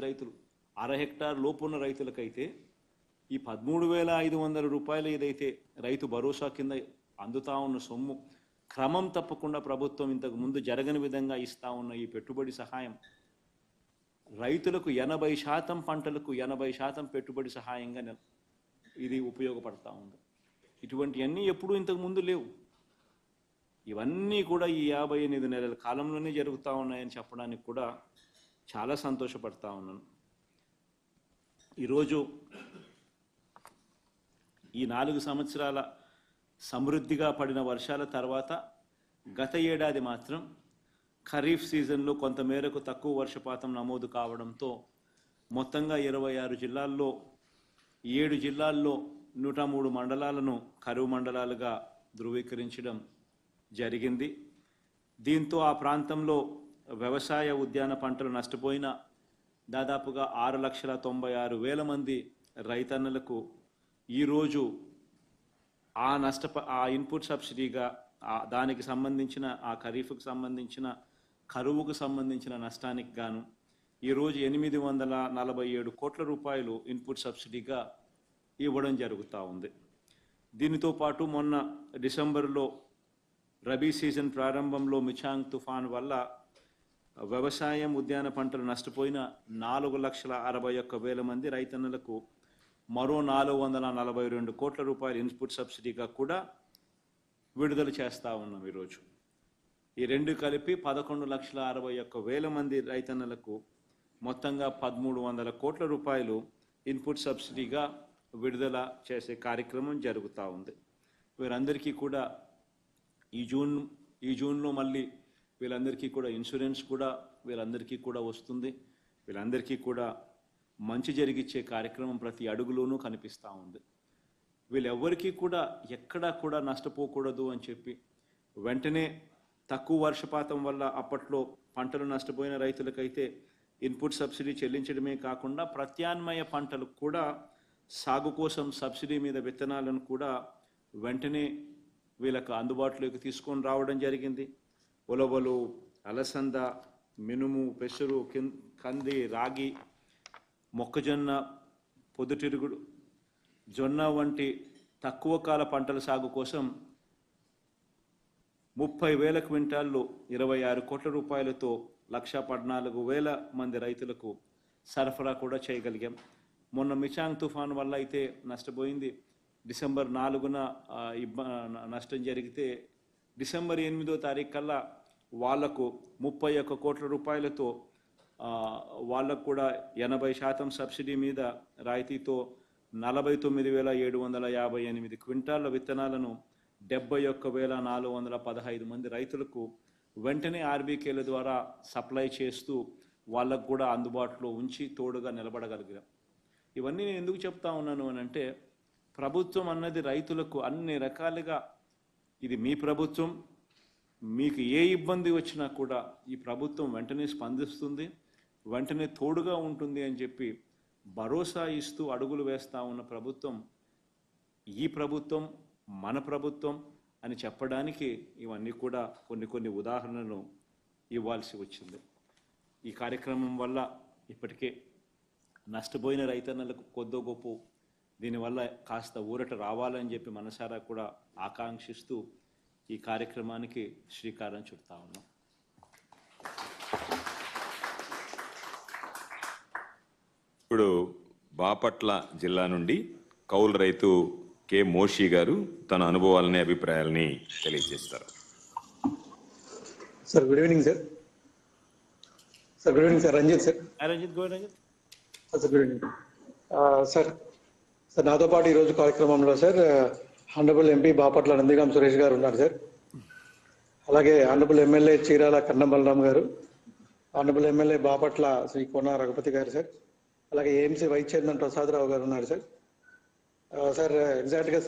రైతులు, అర హెక్టార్ లోపున్న రైతులకైతే ఈ 13,500 రూపాయలు ఏదైతే రైతు భరోసా కింద అందుతా ఉన్న సొమ్ము క్రమం తప్పకుండా ప్రభుత్వం ఇంతకు ముందు జరగని విధంగా ఇస్తా ఉన్న ఈ పెట్టుబడి సహాయం రైతులకు 80% పంటలకు 80% పెట్టుబడి సహాయంగా ఇది ఉపయోగపడతా ఉంది. ఇటువంటివన్నీ ఎప్పుడూ ఇంతకు ముందు లేవు. ఇవన్నీ కూడా ఈ 58 నెలల కాలంలోనే జరుగుతూ ఉన్నాయని చెప్పడానికి కూడా చాలా సంతోషపడతా ఉన్నాను. ఈరోజు ఈ 4 సంవత్సరాల సమృద్ధిగా పడిన వర్షాల తర్వాత గత ఏడాది మాత్రం ఖరీఫ్ సీజన్లో కొంతమేరకు తక్కువ వర్షపాతం నమోదు కావడంతో మొత్తంగా 26 జిల్లాల్లో 7 జిల్లాల్లో 103 మండలాలను కరువు మండలాలుగా ధృవీకరించడం జరిగింది. దీంతో ఆ ప్రాంతంలో వ్యవసాయ ఉద్యాన పంటలు నష్టపోయిన దాదాపుగా 6,96,000 మంది రైతన్నలకు ఈరోజు ఆ ఇన్పుట్ సబ్సిడీగా దానికి సంబంధించిన ఆ ఖరీఫ్కు సంబంధించిన కరువుకు సంబంధించిన నష్టానికి గాను ఈరోజు 847 కోట్ల రూపాయలు ఇన్పుట్ సబ్సిడీగా ఇవ్వడం జరుగుతూ ఉంది. దీనితో పాటు మొన్న డిసెంబర్లో రబీ సీజన్ ప్రారంభంలో మిచాంగ్ తుఫాన్ వల్ల వ్యవసాయం ఉద్యాన పంటలు నష్టపోయిన 4,61,000 మంది రైతన్నలకు మరో 442 కోట్ల రూపాయల ఇన్పుట్ సబ్సిడీగా కూడా విడుదల చేస్తూ ఉన్నాం. ఈరోజు ఈ రెండు కలిపి 11,61,000 మంది రైతన్నలకు మొత్తంగా 1,300 కోట్ల రూపాయలు ఇన్పుట్ సబ్సిడీగా విడుదల చేసే కార్యక్రమం జరుగుతూ ఉంది. వీరందరికీ కూడా ఈ జూన్లో మళ్ళీ వీళ్ళందరికీ కూడా ఇన్సూరెన్స్ కూడా వీళ్ళందరికీ కూడా వస్తుంది. వీళ్ళందరికీ కూడా మంచి జరిగిచ్చే కార్యక్రమం ప్రతి అడుగులోనూ కనిపిస్తూ ఉంది. వీళ్ళెవ్వరికీ కూడా ఎక్కడా కూడా నష్టపోకూడదు అని చెప్పి వెంటనే తక్కువ వర్షపాతం వల్ల అప్పట్లో పంటలు నష్టపోయిన రైతులకైతే ఇన్పుట్ సబ్సిడీ చెల్లించడమే కాకుండా ప్రత్యామ్నాయ పంటలకు కూడా సాగు కోసం సబ్సిడీ మీద విత్తనాలను కూడా వెంటనే వీళ్ళకు అందుబాటులోకి తీసుకొని రావడం జరిగింది. ఉలవలు, అలసంద, మినుము, పెసరు, కంది, రాగి, మొక్కజొన్న, పొద్దుతిరుగుడు, జొన్న వంటి తక్కువ కాల పంటల సాగు కోసం 30,000 క్వింటాల్లో 26 కోట్ల రూపాయలతో 1,14,000 మంది రైతులకు సరఫరా కూడా చేయగలిగాం. మొన్న మిచాంగ్ తుఫాన్ వల్ల అయితే నష్టపోయింది. డిసెంబర్ 4న నష్టం జరిగితే డిసెంబర్ 8వ తారీఖు కల్లా వాళ్లకు 31 కోట్ల రూపాయలతో వాళ్ళకు కూడా 80% సబ్సిడీ మీద రాయితీతో 49,758 క్వింటాళ్ల విత్తనాలను 71,415 మంది రైతులకు వెంటనే ఆర్బీకేల ద్వారా సప్లై చేస్తూ వాళ్ళకు కూడా అందుబాటులో ఉంచి తోడుగా నిలబడగలిగాం. ఇవన్నీ నేను ఎందుకు చెప్తా ఉన్నాను అని అంటే, ప్రభుత్వం అన్నది రైతులకు అన్ని రకాలుగా ఇది మీ ప్రభుత్వం, మీకు ఏ ఇబ్బంది వచ్చినా కూడా ఈ ప్రభుత్వం వెంటనే స్పందిస్తుంది, వెంటనే తోడుగా ఉంటుంది అని చెప్పి భరోసా ఇస్తూ అడుగులు వేస్తూ ఉన్న ప్రభుత్వం ఈ ప్రభుత్వం, మన ప్రభుత్వం అని చెప్పడానికి ఇవన్నీ కూడా కొన్ని ఉదాహరణలు ఇవ్వాల్సి వచ్చింది. ఈ కార్యక్రమం వల్ల ఇప్పటికే నష్టపోయిన రైతన్నలకు కొద్దో గొప్ప దీనివల్ల కాస్త ఊరట రావాలని చెప్పి మనసారా కూడా ఆకాంక్షిస్తూ ఈ కార్యక్రమానికి శ్రీకారం చుడతా ఉన్నాం. ఇప్పుడు బాపట్ల జిల్లా నుండి కౌలు రైతు కె మోషి గారు తన అనుభవాలని, అభిప్రాయాలని తెలియజేస్తారు. Sir good evening sir. Sir good evening sir. Ranjith sir. Ranjith go Ranjith. Sir good evening sir. Sir నాతో పాటు ఈరోజు కార్యక్రమంలో sir honourable MP Bapatla Nandigam Suresh garu ఉన్నారు సార్. అలాగే honourable MLA Chirala Kannam Balaram garu, honourable MLA Bapatla Shri Kona Raghupathi garu sir, అలాగే ఏఎంసీ వైస్ చైర్మన్ ప్రసాదరావు గారు ఉన్నారు సార్. సార్ ఎగ్జాక్ట్గా సార్